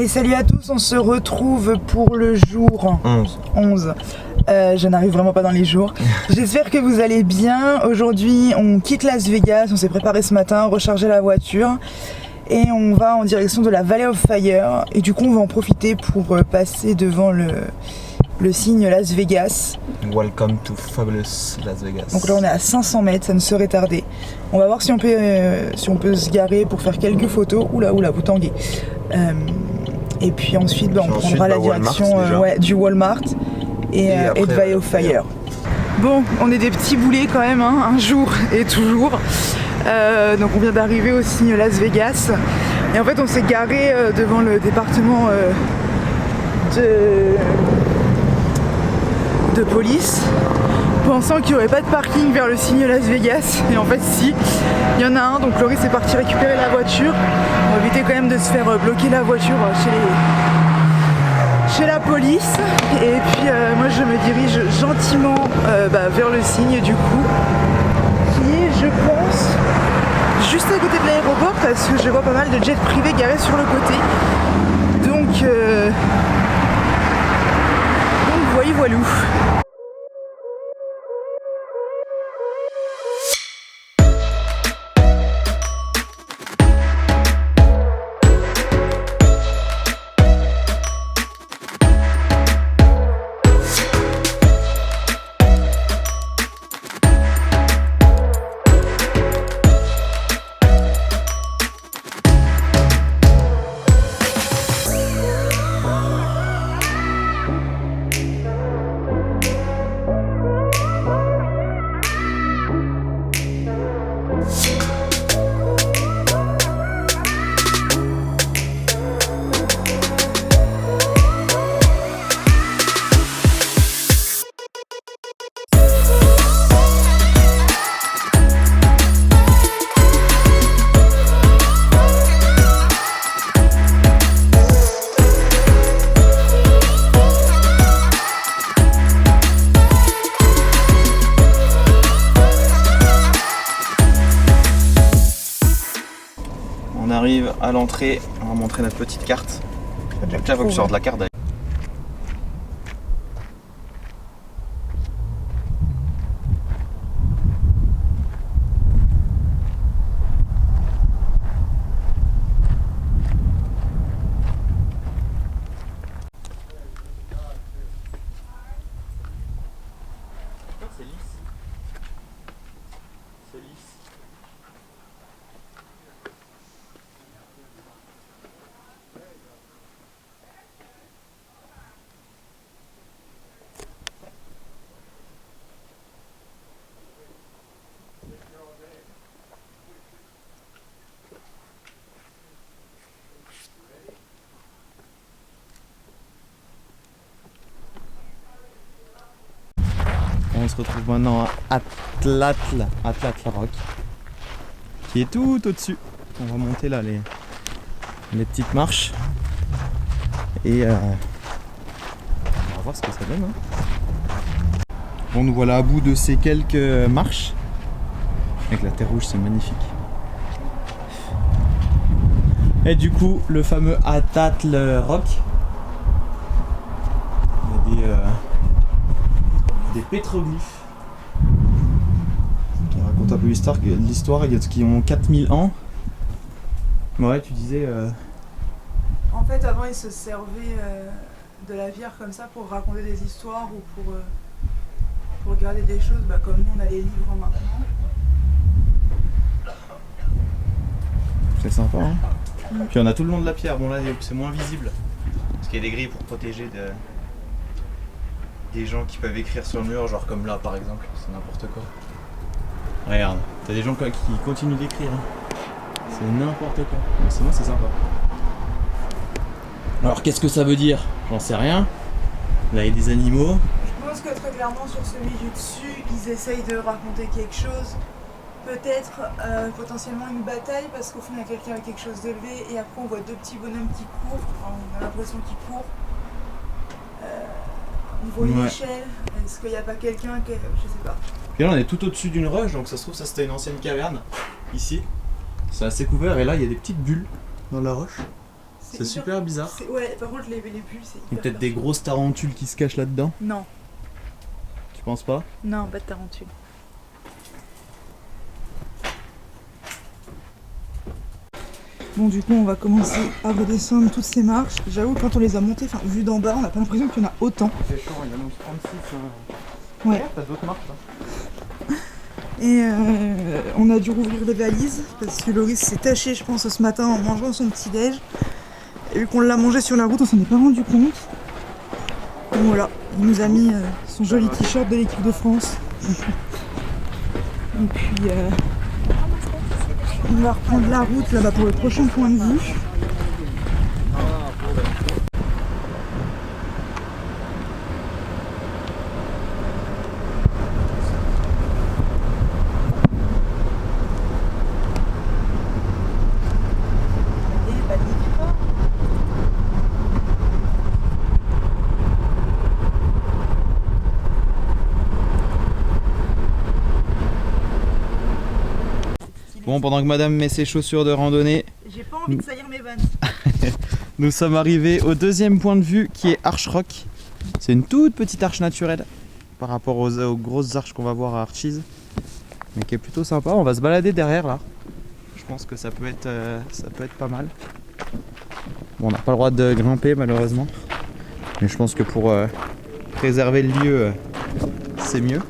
salut à tous, on se retrouve pour le jour 11. Je n'arrive vraiment pas dans les jours. J'espère que vous allez bien. Aujourd'hui, on quitte Las Vegas, on s'est préparé ce matin, recharger la voiture et on va en direction de la Valley of Fire. Et du coup, on va en profiter pour passer devant le signe Las Vegas. Welcome to Fabulous Las Vegas. Donc là, on est à 500 mètres, ça ne serait tardé. On va voir si on peut se garer pour faire quelques photos. Oula, vous tanguez. Et puis ensuite, on prendra la direction du Walmart et de Valley of Fire. Bon, on est des petits boulets quand même, hein, un jour et toujours. Donc on vient d'arriver au signe Las Vegas. Et en fait, on s'est garé devant le département de police, pensant qu'il n'y aurait pas de parking vers le signe Las Vegas, et en fait si, il y en a un. Donc Loris est parti récupérer la voiture. On va éviter quand même de se faire bloquer la voiture chez la police. Et puis moi je me dirige gentiment vers le signe du coup, qui est, je pense, juste à côté de l'aéroport, parce que je vois pas mal de jets privés garés sur le côté. Donc voilou. On arrive à l'entrée, on va montrer notre petite carte. Tiens, faut que je sorte la carte d'ailleurs. C'est lisse. C'est lisse. On se retrouve maintenant à Atlatl Rock, qui est tout au-dessus. On va monter là les petites marches et on va voir ce que ça donne. Bon, nous voilà à bout de ces quelques marches. Avec la terre rouge, c'est magnifique. Et du coup, le fameux Atlatl Rock. Il y a des pétroglyphes qui racontent un peu l'histoire. Il y a qui ont 4000 ans. Ouais, tu disais. En fait, avant, ils se servaient de la bière comme ça pour raconter des histoires ou pour regarder des choses, comme nous on a les livres maintenant. C'est sympa, hein. Puis on a tout le long de la pierre. Bon, là c'est moins visible parce qu'il y a des grilles pour protéger des gens qui peuvent écrire sur le mur, genre comme là par exemple. C'est n'importe quoi. Regarde, t'as des gens qui continuent d'écrire, hein. C'est n'importe quoi. Mais sinon c'est sympa. Alors qu'est-ce que ça veut dire? J'en sais rien. Là il y a des animaux. Je pense que très clairement sur celui du dessus, ils essayent de raconter quelque chose. Peut-être potentiellement une bataille, parce qu'au fond il y a quelqu'un avec quelque chose d'élevé et après on voit deux petits bonhommes qui courent. Enfin, on a l'impression qu'ils courent. On voit une échelle. Est-ce qu'il n'y a pas quelqu'un qui... Je sais pas. Et là on est tout au-dessus d'une roche, donc ça se trouve ça c'était une ancienne caverne. Ici, c'est assez couvert et là il y a des petites bulles dans la roche. C'est super bizarre. Ouais, par contre les bulles, c'est Il y a peut-être des grosses tarentules qui se cachent là-dedans. Non. Tu penses pas? Non, pas de tarentule. Bon, du coup, on va commencer à redescendre toutes ces marches. J'avoue, quand on les a montées, enfin, vu d'en bas, on n'a pas l'impression qu'il y en a autant. C'est chaud, il y en a 36. Ouais. T'as d'autres marches là. Et on a dû rouvrir les valises parce que Loris s'est taché, je pense, ce matin en mangeant son petit-déj. Et vu qu'on l'a mangé sur la route, on s'en est pas rendu compte. Donc voilà, il nous a mis son joli t-shirt de l'équipe de France. Et puis on va reprendre la route là-bas pour le prochain point de vue. Bon, pendant que madame met ses chaussures de randonnée, j'ai pas envie de salir mes vannes. nous sommes arrivés au deuxième point de vue qui est Arche Rock. C'est une toute petite arche naturelle par rapport aux grosses arches qu'on va voir à Archies, mais qui est plutôt sympa. On va se balader derrière là. Je pense que ça peut être pas mal. Bon, on n'a pas le droit de grimper malheureusement, mais je pense que pour préserver le lieu, c'est mieux.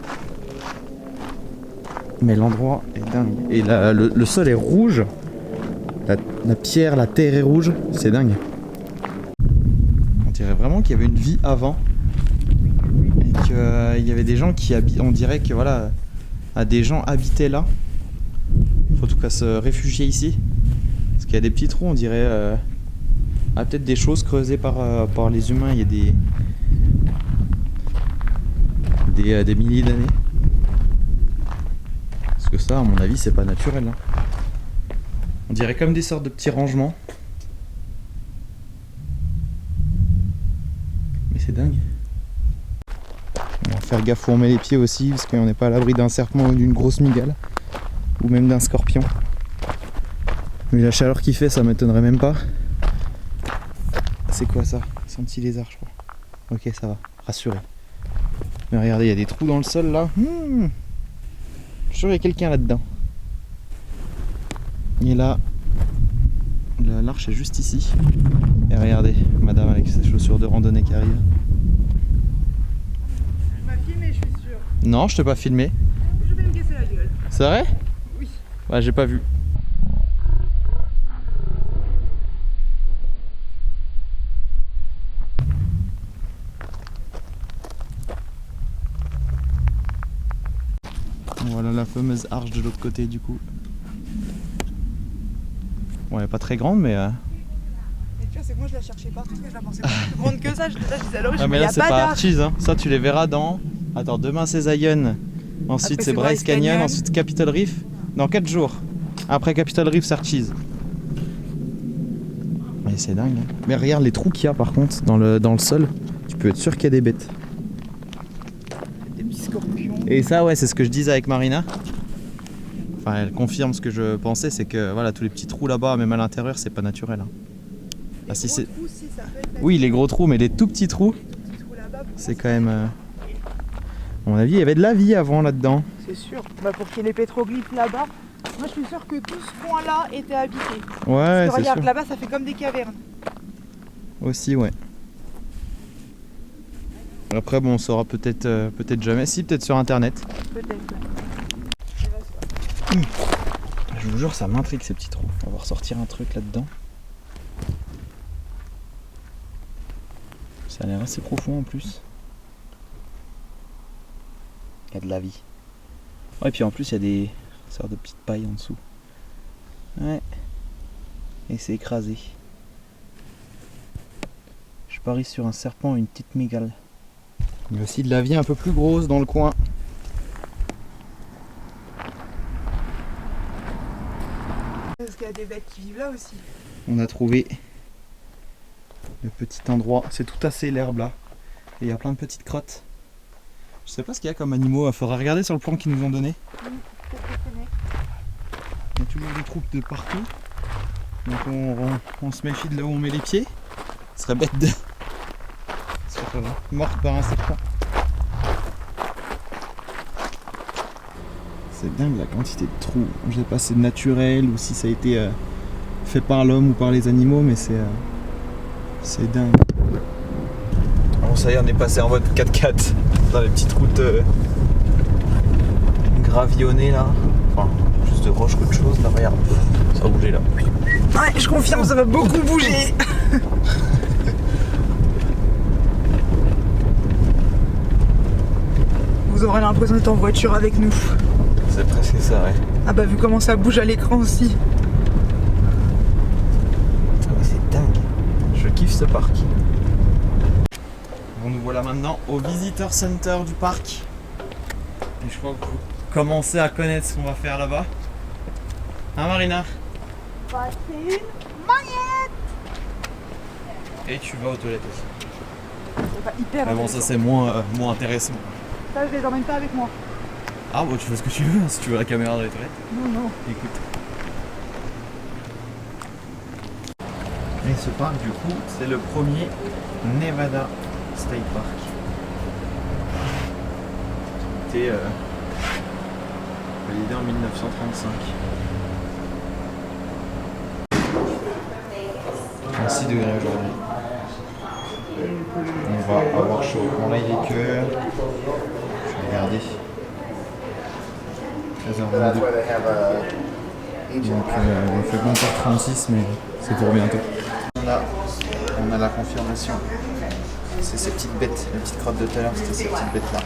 Mais l'endroit est dingue. Et le sol est rouge. La pierre, la terre est rouge. C'est dingue. On dirait vraiment qu'il y avait une vie avant. Et qu'il y avait des gens qui habitent. On dirait que voilà, des gens habitaient là. Faut en tout cas se réfugier ici. Parce qu'il y a des petits trous, on dirait. Peut-être des choses creusées par les humains il y a des milliers d'années. Parce que ça, à mon avis, c'est pas naturel. Hein. On dirait comme des sortes de petits rangements. Mais c'est dingue. On va faire gaffe où on met les pieds aussi, parce qu'on n'est pas à l'abri d'un serpent ou d'une grosse mygale. Ou même d'un scorpion. Mais la chaleur qu'il fait, ça m'étonnerait même pas. C'est quoi ça? C'est un petit lézard, je crois. Ok, ça va, rassuré. Mais regardez, il y a des trous dans le sol là. Je suis sûr qu'il y a quelqu'un là-dedans. Et là, l'arche est juste ici. Et regardez, madame avec ses chaussures de randonnée qui arrive. Tu m'as filmé, je suis sûre. Non, je t'ai pas filmé. Je vais me casser la gueule. C'est vrai? Oui. Ouais, j'ai pas vu. Voilà la fameuse arche de l'autre côté du coup. Bon, elle est pas très grande mais... Et tu vois, c'est que moi je la cherchais partout, mais je la pensais pas plus grande que ça. Je disais alors, mais là c'est pas Archies, hein. Ça tu les verras dans... Attends, demain c'est Zion, ensuite c'est Bryce Canyon, ensuite Capitol Reef. Dans 4 jours. Après Capitol Reef c'est Archies. Mais c'est dingue. Hein. Mais regarde les trous qu'il y a par contre dans le sol. Tu peux être sûr qu'il y a des bêtes. Des petits scorpions. Et ça ouais, c'est ce que je disais avec Marina. Enfin elle confirme ce que je pensais, c'est que voilà, tous les petits trous là-bas, même à l'intérieur, c'est pas naturel. Hein. Ah, si c'est... Trous, si, ça peut être oui, les gros trous, mais les tout petits trous, c'est quand même... À mon avis, il y avait de la vie avant là-dedans. C'est sûr. Bah, pour qu'il y ait les pétroglyphes là-bas, moi je suis sûr que tout ce coin-là était habité. Ouais, parce que regarde, là-bas ça fait comme des cavernes. Aussi, ouais. Après, bon, on saura peut-être jamais. Si, peut-être sur internet. Peut-être. Je vous jure, ça m'intrigue ces petits trous. On va ressortir un truc là-dedans. Ça a l'air assez profond en plus. Il y a de la vie. Ouais, et puis en plus, il y a des sortes de petites pailles en dessous. Ouais. Et c'est écrasé. Je parie sur un serpent et une petite mygale. Il y a aussi de la vie un peu plus grosse dans le coin. Parce qu'il y a des bêtes qui vivent là aussi. On a trouvé le petit endroit. C'est tout assez l'herbe là. Et il y a plein de petites crottes. Je sais pas ce qu'il y a comme animaux. Il faudra regarder sur le plan qu'ils nous ont donné. Il y a toujours des troupes de partout. Donc on se méfie de là où on met les pieds. Ce serait bête de se faire morte par un serpent. C'est dingue la quantité de trous. Je sais pas si c'est naturel ou si ça a été fait par l'homme ou par les animaux, mais c'est dingue. Bon, ça y est, on est passé en mode 4x4 dans les petites routes gravillonnées là. Enfin, juste de roches qu'autre chose. Là, regarde, ça va bouger là. Ouais, je confirme, ça va beaucoup bouger. Vous aurez l'impression d'être en voiture avec nous. C'est presque ça, ouais. Ah bah vu comment ça bouge à l'écran aussi. C'est dingue. Je kiffe ce parc. Bon, nous voilà maintenant au Visitor Center du parc. Et je crois que vous commencez à connaître ce qu'on va faire là-bas. Hein Marina? Passer une magnette. Et tu vas aux toilettes aussi. C'est pas hyper mais bon, ça c'est moins intéressant. Ça, je les emmène pas avec moi. Ah bon, tu fais ce que tu veux, si tu veux la caméra dans les toilettes. Non. Écoute. Et ce parc, du coup, c'est le premier Nevada State Park. Qui était validé en 1935. 36 degrés aujourd'hui. On va avoir chaud. Bon là il est que... Je vais regarder. 13h22. Donc il fait bon pour 36 mais c'est pour bientôt. On a la confirmation. C'est ces petites bêtes, les petites crottes de tout à l'heure, c'était ces petites bêtes là.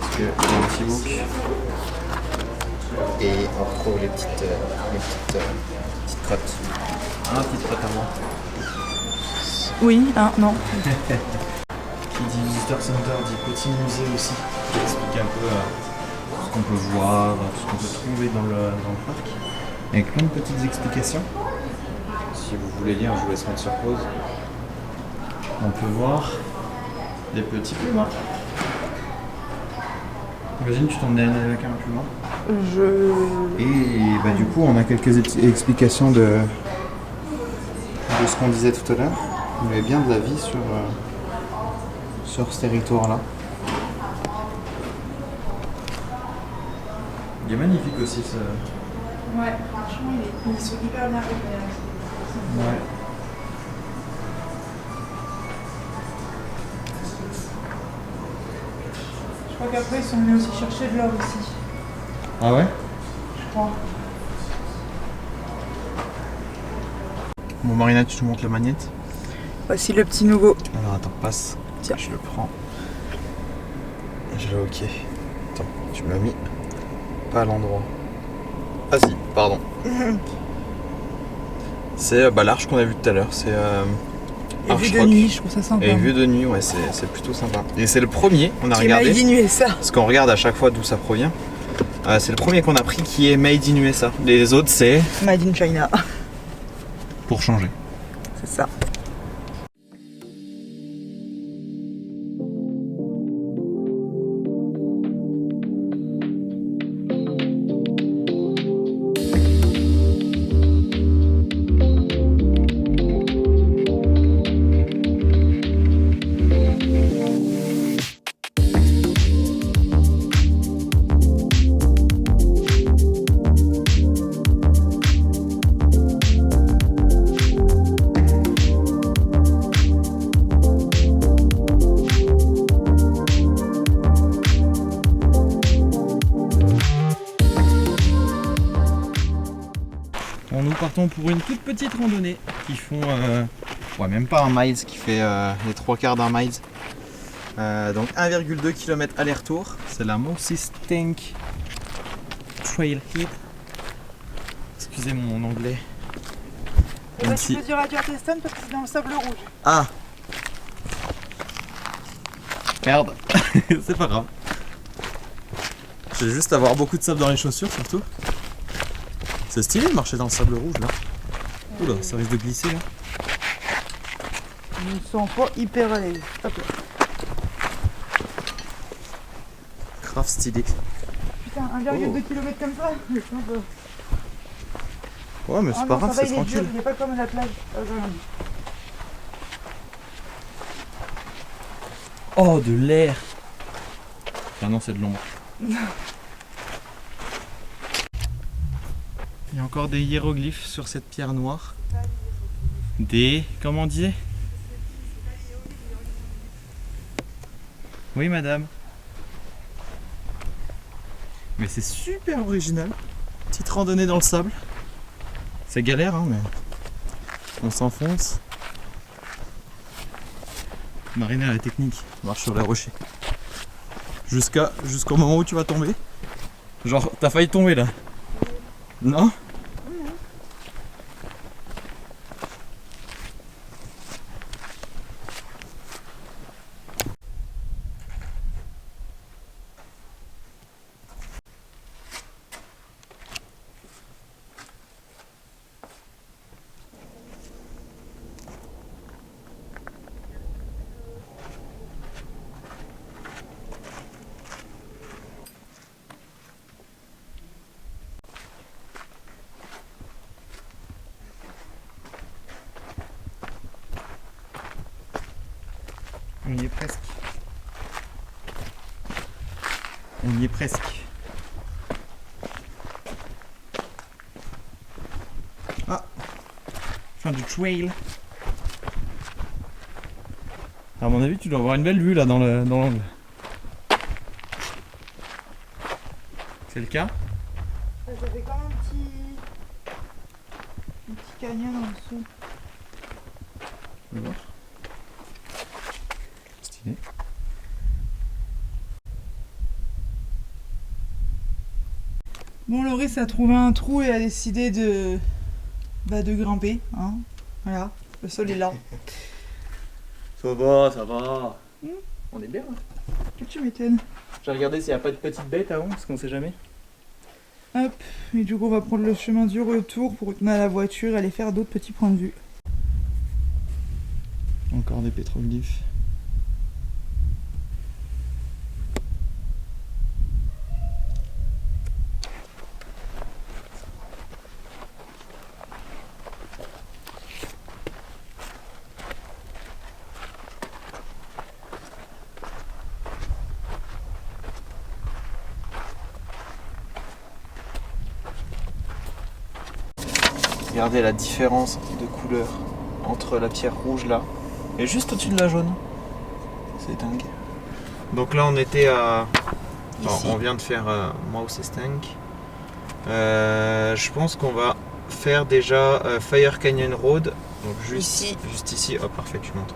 Parce que il y a un petit bouc. Et on retrouve les petites crottes. Ah, petite crotte à moi. Oui, non. Qui dit Visitor Center dit petit musée aussi. Qui explique un peu ce qu'on peut voir, ce qu'on peut trouver dans le parc. Avec plein de petites explications. Si vous voulez lire, je vous laisse mettre sur pause. On peut voir des petits pumas. Imagine, tu t'emmenais avec un puma. Et bah, du coup, on a quelques explications de ce qu'on disait tout à l'heure. Il y avait bien de la vie sur ce territoire-là. Il est magnifique aussi ce... Ouais, franchement, ils sont hyper bien repérés. Ouais. Je crois qu'après, ils sont venus aussi chercher de l'or aussi. Ah ouais? Je crois. Bon Marina, tu te montres la magnette. Voici le petit nouveau. Alors attends, passe. Tiens. Je le prends. Je l'ai ok. Attends, tu m'as mis pas à l'endroit. Ah si, pardon. C'est l'arche qu'on a vu tout à l'heure. C'est et vue de nuit, je trouve ça sympa. Et vue de nuit, ouais, c'est plutôt sympa. Et c'est le premier, on a qui regardé. Made in USA. Parce qu'on regarde à chaque fois d'où ça provient. C'est le premier qu'on a pris qui est Made in USA. Les autres, c'est Made in China. Pour changer. C'est ça. Bon, nous partons pour une toute petite randonnée qui font, ouais, même pas un mile, qui fait les 3/4 d'un mile. Donc 1,2 km aller-retour. C'est la Moses Tank Trailhead. Excusez mon anglais. Et tu peux dire adieu à tes stands parce que c'est dans le sable rouge. Ah! Merde, c'est pas grave. Je vais juste avoir beaucoup de sable dans les chaussures surtout. C'est stylé de marcher dans le sable rouge là. Oula, ça risque de glisser là. Je me sens pas hyper à l'aise. Hop là. Grave stylé. Putain, 1,2 km comme ça, c'est un peu... Ouais, mais c'est pas grave, c'est tranquille. Il n'est pas comme la plage. Oh, de l'air. Ah non, c'est de l'ombre. Il y a encore des hiéroglyphes sur cette pierre noire. Des... comment on disait? Oui, madame. Mais c'est super original. Petite randonnée dans le sable. C'est galère, hein, mais on s'enfonce. Mariner à la technique, marche sur les rochers. Jusqu'au moment où tu vas tomber. Genre, t'as failli tomber là. Non? On y est presque. On y est presque. Ah, fin du trail. À mon avis, tu dois avoir une belle vue là dans l'angle. C'est le cas? J'avais quand même un petit canyon en dessous. On va voir. Stylé. Bon, Loris a trouvé un trou et a décidé de grimper. Hein. Voilà, le sol est là. Ça va, ça va. On est bien là. Que tu m'étonnes. J'ai regardé s'il n'y a pas de petite bête avant, parce qu'on sait jamais. Hop, et du coup on va prendre le chemin du retour pour retourner à la voiture et aller faire d'autres petits points de vue. Encore des pétroglyphes. Regardez la différence de couleur entre la pierre rouge là et juste au-dessus de la jaune. C'est dingue. Donc là on était à... on vient de faire Mausestank. Je pense qu'on va faire déjà Fire Canyon Road. Donc juste ici. Oh parfait, tu montes.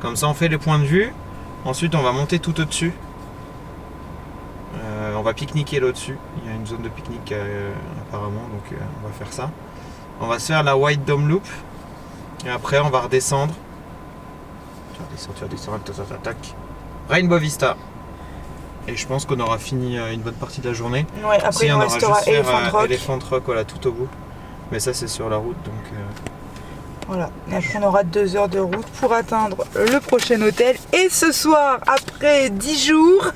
Comme ça on fait les points de vue. Ensuite on va monter tout au-dessus. On va pique-niquer là-dessus. Il y a une zone de pique-nique apparemment, donc on va faire ça. On va se faire la White Dome Loop. Et après on va redescendre. Tu redescends, tac. Rainbow Vista. Et je pense qu'on aura fini une bonne partie de la journée. Ouais, après on restera Elephant Rock voilà, tout au bout. Mais ça c'est sur la route donc... Voilà, et après on aura 2 heures de route pour atteindre le prochain hôtel. Et ce soir, après 10 jours...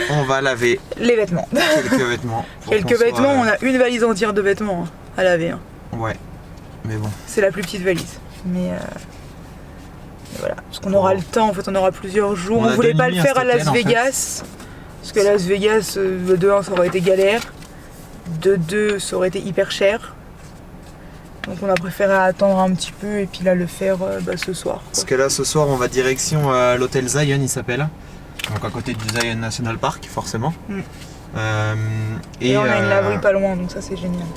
on va laver les vêtements. Quelques vêtements. Quelques vêtements, on a une valise entière de vêtements à laver. Ouais, mais bon. C'est la plus petite valise. Mais voilà, parce qu'on aura le temps, en fait on aura plusieurs jours. On voulait pas le faire à Las Vegas. Parce que Las Vegas, de 1 ça aurait été galère. De 2 ça aurait été hyper cher. Donc on a préféré attendre un petit peu et puis là le faire ce soir. Quoi. Parce que là ce soir on va direction l'hôtel Zion il s'appelle. Donc à côté du Zion National Park forcément. Et on a une laverie pas loin donc ça c'est génial.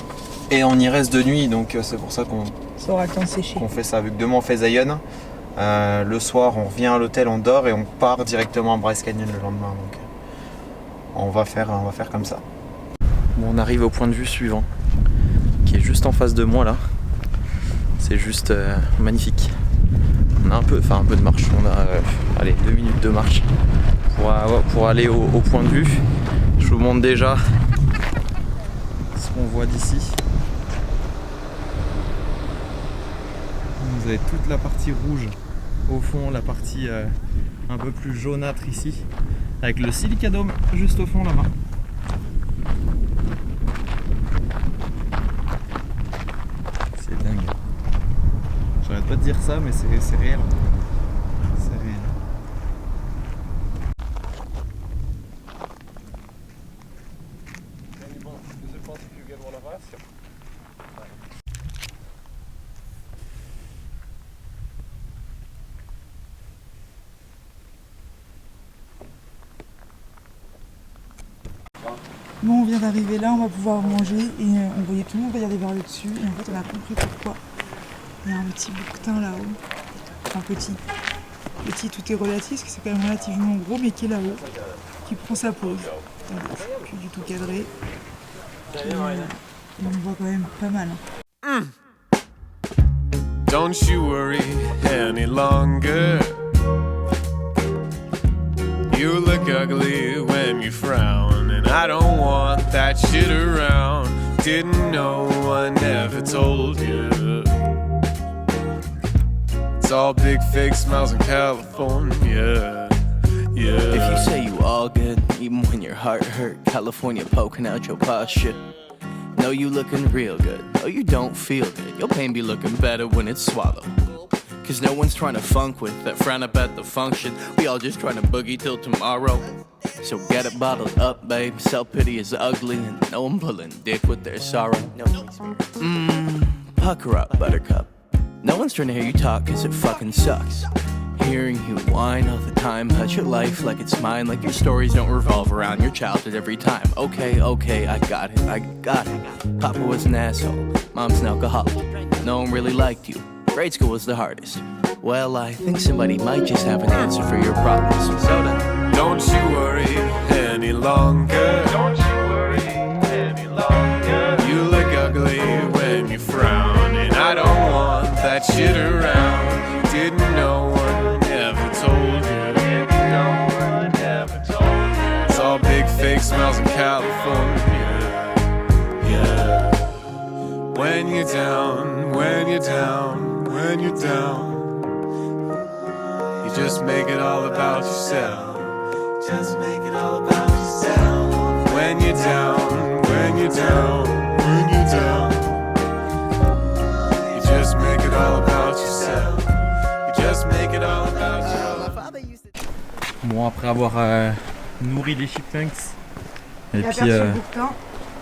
Et on y reste de nuit donc c'est pour ça qu'on aura le temps de sécher. Qu'on fait ça. Vu que demain on fait Zion, le soir on revient à l'hôtel, on dort et on part directement à Bryce Canyon le lendemain. Donc on va faire comme ça. Bon, on arrive au point de vue suivant qui est juste en face de moi là. C'est juste magnifique. On a un peu de marche, on a 2 minutes de marche pour aller au point de vue. Je vous montre déjà ce qu'on voit d'ici. Vous avez toute la partie rouge au fond, la partie un peu plus jaunâtre ici, avec le Silica Dome juste au fond là-bas. pas dire ça, mais c'est réel. C'est réel. Bon, on vient d'arriver là, on va pouvoir manger et on voyait tout le monde regarder vers le dessus et en fait on a compris pourquoi. Il y a un petit bouquetin là-haut, enfin petit, tout est relatif parce que c'est quand même relativement gros mais qui est là-haut, qui prend sa pause. Plus du tout cadré. Et on voit quand même pas mal. Don't you worry any longer. You look ugly when you frown, and I don't want that shit around. Didn't know, I never told you. It's all big fake smiles in California. Yeah. If you say you all good, even when your heart hurt, California poking out your posture. No, you looking real good. Oh, you don't feel good. Your pain be looking better when it's swallowed. Cause no one's trying to funk with that frown up at the function. We all just trying to boogie till tomorrow. So get it bottled up, babe. Self-pity is ugly and no one pulling dick with their sorrow. Pucker up, buttercup. No one's trying to hear you talk cause it fucking sucks. Hearing you whine all the time, hurt your life like it's mine. Like your stories don't revolve around your childhood every time. Okay, I got it. Papa was an asshole, mom's an alcoholic. No one really liked you. Grade school was the hardest. Well, I think somebody might just have an answer for your problems. Soda. Don't you worry any longer. Don't you worry any longer. You look ugly when you frown, and I don't want that shit around. Didn't no one ever told you. No one ever told you. It's all big fake smiles in California. Yeah. When you're down, when you're down. When you're down, you just make it all about yourself. Just make it all about yourself. When you're down, when you're down, when you're down, you just make it all about yourself. You just make it all about yourself. Bon, après avoir nourri les chipmunks et puis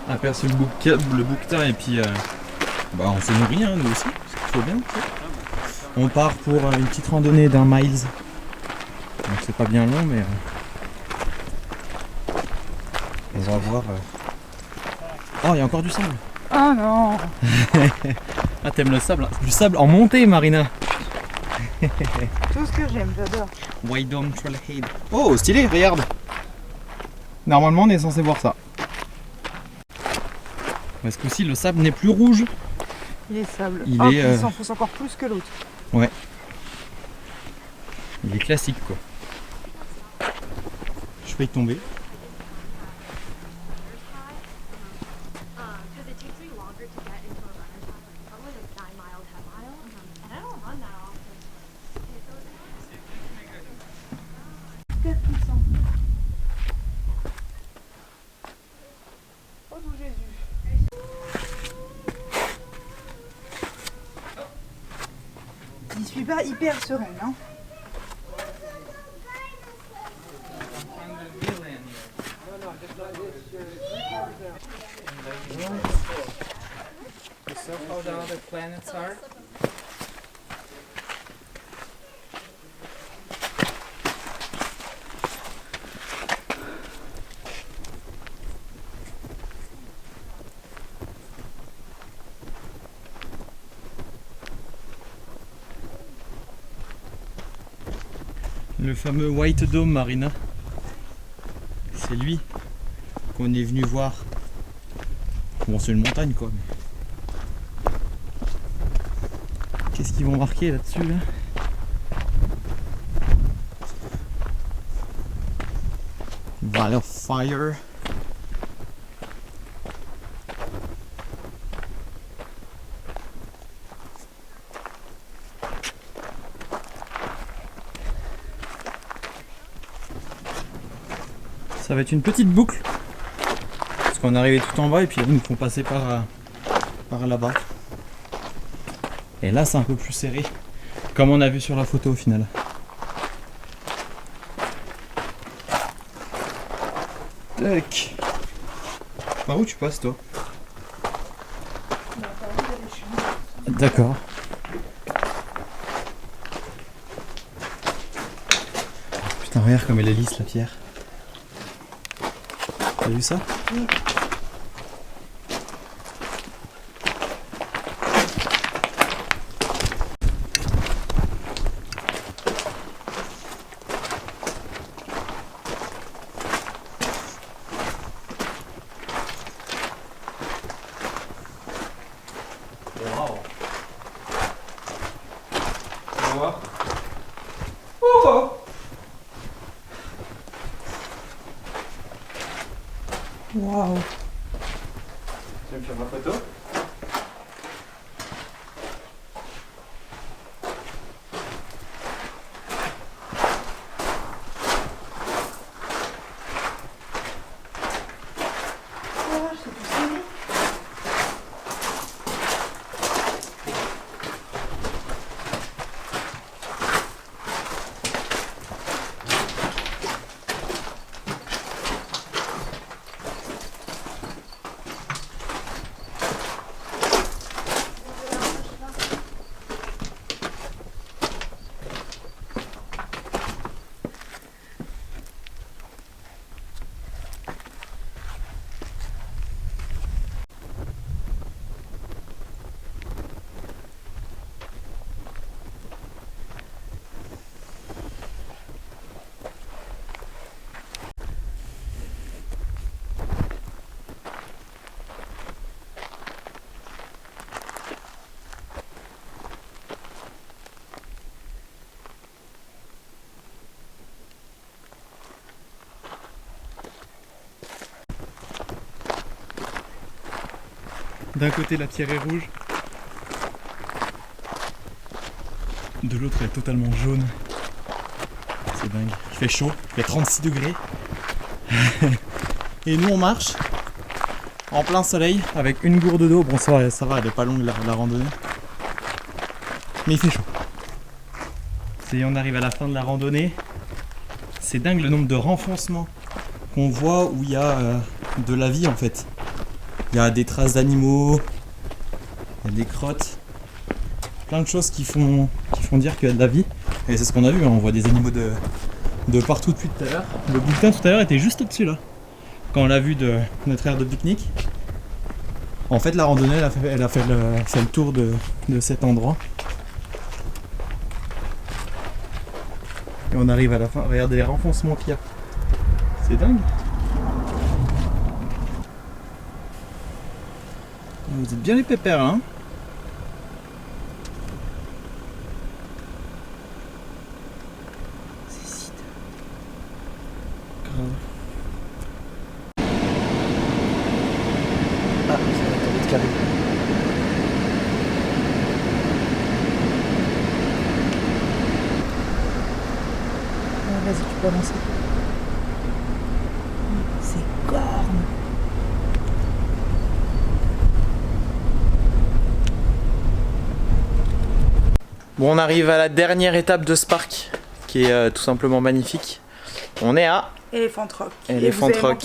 aperçu le bouquetin et puis bah, on s'est nourri hein, nous aussi, c'est plutôt bien. On part pour une petite randonnée d'1 mile. Donc c'est pas bien long mais on va voir. Oh il y a encore du sable. Oh non. Ah t'aimes le sable? Du sable en montée Marina. Tout ce que j'aime, j'adore. Wydom Trailhead. Oh stylé, regarde. Normalement on est censé voir ça. Parce que aussi le sable n'est plus rouge. Il est sable. Il s'enfonce encore plus que l'autre. Ouais. Il est classique quoi. Je vais y tomber. Je suis pas hyper sereine, hein. So how the other planets are? Le fameux White Dome Marina. C'est lui qu'on est venu voir. Bon c'est une montagne quoi. Mais... qu'est-ce qu'ils vont marquer là-dessus là? Valley of Fire. Ça va être une petite boucle. Parce qu'on est arrivé tout en bas et puis là, ils nous font passer par là-bas. Et là c'est un peu plus serré. Comme on a vu sur la photo au final. Tac. Par où tu passes toi? D'accord. Putain, regarde comme elle est lisse la pierre. T'as vu ça? Oui. Wow. Tu vas voir? Oh. Waouh. Tu veux me faire ma photo? D'un côté la pierre est rouge, de l'autre elle est totalement jaune. C'est dingue. Il fait chaud, il fait 36 degrés. Et nous on marche en plein soleil avec une gourde d'eau. Bon ça va, elle est pas longue la randonnée. Mais il fait chaud. Et on arrive à la fin de la randonnée. C'est dingue le nombre de renfoncements qu'on voit où il y a de la vie en fait. Il y a des traces d'animaux, il y a des crottes, plein de choses qui font dire qu'il y a de la vie. Et c'est ce qu'on a vu, hein. On voit des animaux de partout depuis tout à l'heure. Le bulletin tout à l'heure était juste au-dessus là. Quand on l'a vu de notre aire de pique-nique. En fait la randonnée elle a fait le tour de cet endroit. Et on arrive à la fin, regardez les renfoncements qu'il y a. C'est dingue. Vous êtes bien les pépères hein. C'est si grave. Ah, c'est la toilette qui arrive. Vas-y, tu peux avancer. C'est corne. Bon, on arrive à la dernière étape de ce parc qui est tout simplement magnifique. On est à Elephant Rock. Elephant Rock.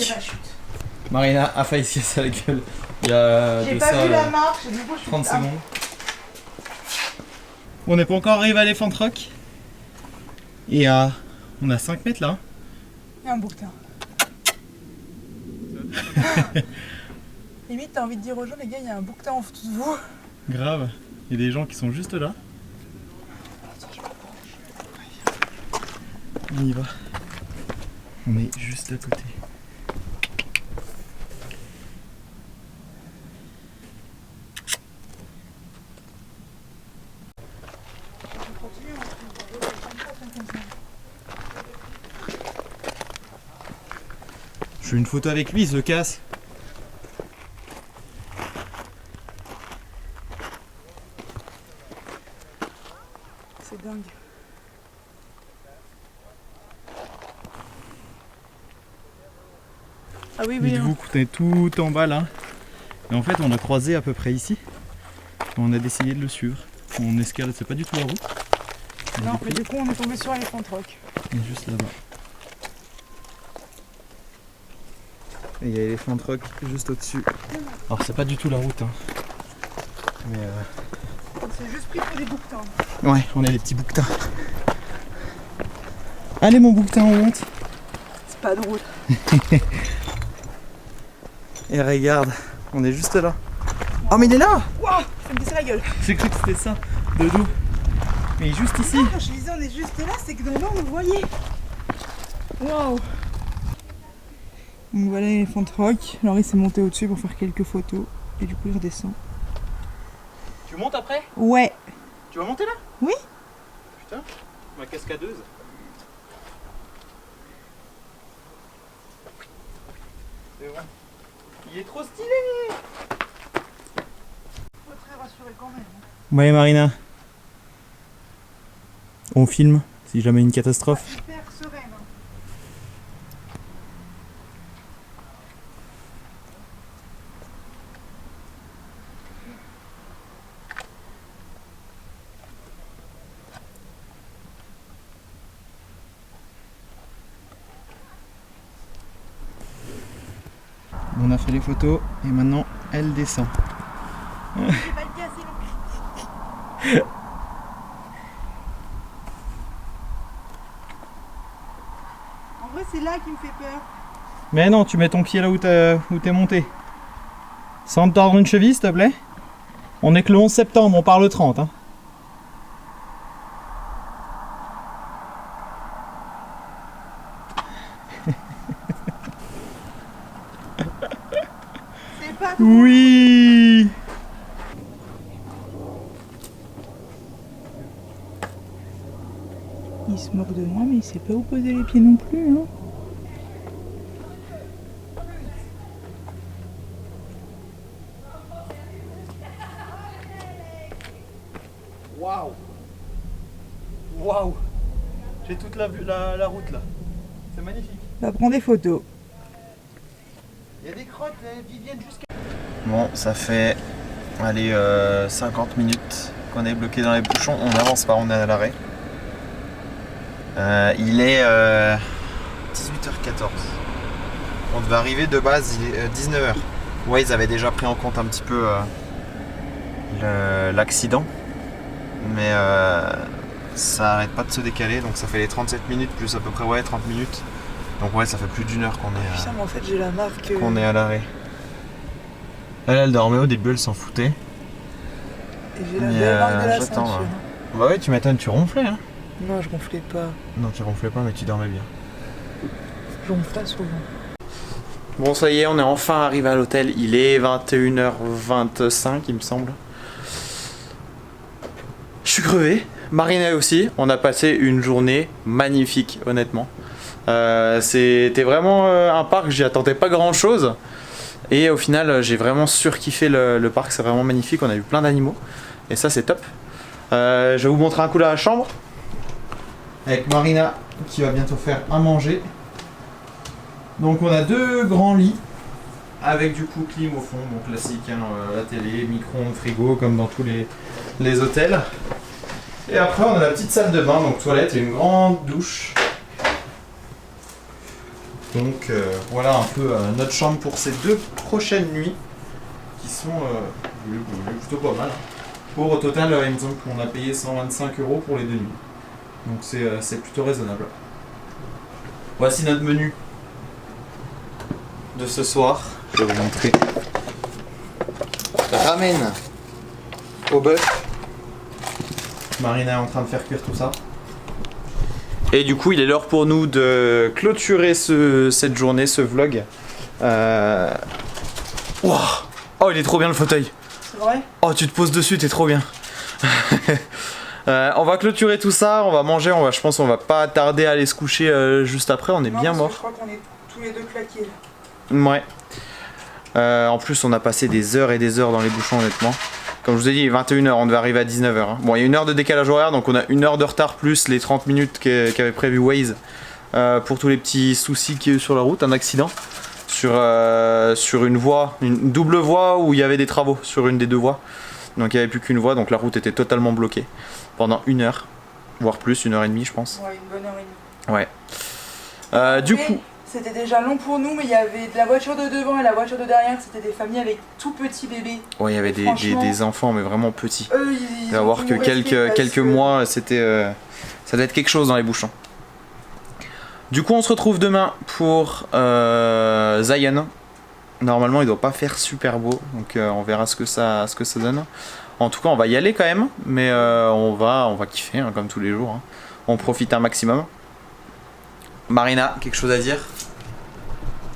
Marina a failli se casser la gueule. Il y a j'ai de pas ça, vu la marche, du coup je suis 30 secondes. On n'est pas encore arrivé à Elephant Rock. Et on a 5 mètres là. Il y a un bouquetin. Limite, t'as envie de dire aux gens, les gars, il y a un bouquetin en dessous de vous. Grave. Il y a des gens qui sont juste là. On y va. On est juste à côté. Je fais une photo avec lui, il se casse. C'est dingue. Ah oui, oui. Dites-vous qu'on est tout en bas là. Et en fait, on a croisé à peu près ici. On a décidé de le suivre. On escalade, c'est pas du tout la route. Non, mais du coup, on est tombé sur Elephant Rock. Il est juste là-bas. Et il y a Elephant Rock juste au-dessus. Alors c'est pas du tout la route, hein. Mais On s'est juste pris pour des bouquetins. ouais, on est des petits bouquetins. Allez mon bouquetin, on monte. C'est pas drôle. Et regarde, on est juste là. Oh mais il est là. Waouh, ça me cassait la gueule. J'ai cru que c'était ça, de dos. Mais il est juste ici. Quand je disais on est juste là, c'est que dans le nord on le voyait. Waouh. Donc voilà Elephant Rock. Alors il s'est monté au-dessus pour faire quelques photos. Et du coup il redescend. Tu montes après? Ouais. Tu vas monter là? Oui. Putain, ma cascadeuse. C'est vrai. Il est trop stylé. Pas très rassuré quand même. Ouais Marina. On filme si jamais une catastrophe. Super sereine. On a fait les photos et maintenant elle descend. Je vais pas le casser non plus. En vrai c'est là qui me fait peur. Mais non, tu mets ton pied là où t'es monté. Sans te tordre une cheville s'il te plaît. On est que le 11 septembre, on part le 30. Hein. C'est pas drôle. Oui. Il se moque de moi mais il sait pas où poser les pieds non plus. Hein. Waouh. Waouh. J'ai toute la route là. C'est magnifique. On va prendre des photos. Il y a des crottes qui viennent jusqu'à... Bon, ça fait 50 minutes qu'on est bloqué dans les bouchons. On n'avance pas, on est à l'arrêt. Il est 18h14. On devait arriver de base, il est 19h. Ouais, ils avaient déjà pris en compte un petit peu l'accident. Mais ça arrête pas de se décaler, donc ça fait les 37 minutes plus à peu près 30 minutes. Donc ouais, ça fait plus d'une heure qu'on est, Putain, mais en fait j'ai la marque. qu'on est à l'arrêt. Elle dormait au début, elle s'en foutait. Et j'ai la belle marque de la j'attends, ceinture. Bah ouais, tu m'étonnes, tu ronflais hein. Non, je gonflais pas. Non, tu ronflais pas, mais tu dormais bien. Je ronflais souvent. Bon, ça y est, on est enfin arrivé à l'hôtel. Il est 21h25, il me semble. Je suis crevé. Marina aussi. On a passé une journée magnifique, honnêtement. C'était vraiment un parc, j'y attendais pas grand chose. Et au final, j'ai vraiment surkiffé le parc. C'est vraiment magnifique. On a vu plein d'animaux. Et ça, c'est top. Je vais vous montrer un coup la chambre. Avec Marina qui va bientôt faire à manger. Donc on a deux grands lits avec du coup clim au fond, bon classique, hein, la télé, micro-ondes, frigo comme dans tous les hôtels. Et après on a la petite salle de bain, donc toilette et une grande douche. Donc voilà un peu notre chambre pour ces 2 prochaines nuits qui sont plutôt pas mal. Pour au total il me semble qu'on a payé 125 € pour les 2 nuits. Donc c'est plutôt raisonnable. Voici notre menu de ce soir. Je vais vous montrer. Ramen au bœuf. Marina est en train de faire cuire tout ça. Et du coup il est l'heure pour nous de clôturer cette journée, ce vlog. Wow. Oh il est trop bien le fauteuil. C'est vrai? Oh tu te poses dessus, t'es trop bien. On va clôturer tout ça, on va manger, je pense qu'on va pas tarder à aller se coucher juste après, on est bien mort. Je crois qu'on est tous les deux claqués. Ouais. En plus on a passé des heures et des heures dans les bouchons honnêtement. Comme je vous ai dit, 21h, on devait arriver à 19h. Hein. Bon, il y a 1 heure de décalage horaire, donc on a 1 heure de retard plus les 30 minutes qu'avait prévu Waze pour tous les petits soucis qu'il y a eu sur la route, un accident sur une voie, une double voie où il y avait des travaux sur une des 2 voies. Donc il n'y avait plus qu'une voie, donc la route était totalement bloquée pendant 1 heure. voire plus, 1h30 je pense. Ouais, une bonne heure et demie. Ouais. Du coup... C'était déjà long pour nous, mais il y avait de la voiture de devant et la voiture de derrière, c'était des familles avec tout petits bébés. Ouais, il y avait des enfants, mais vraiment petits. Eux, Il va y avoir que quelques mois, c'était... ça doit être quelque chose dans les bouchons. Du coup, on se retrouve demain pour Zion. Normalement, il doit pas faire super beau, donc on verra ce que ça donne. En tout cas, on va y aller quand même, mais on va kiffer, hein, comme tous les jours. Hein. On profite un maximum. Marina, quelque chose à dire?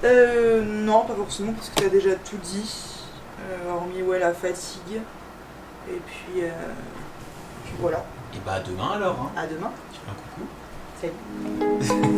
Non, pas forcément, parce que tu as déjà tout dit. Hormis la fatigue. Et puis voilà. Et bah à demain alors. Hein. À demain. Tu fais un coucou. Salut.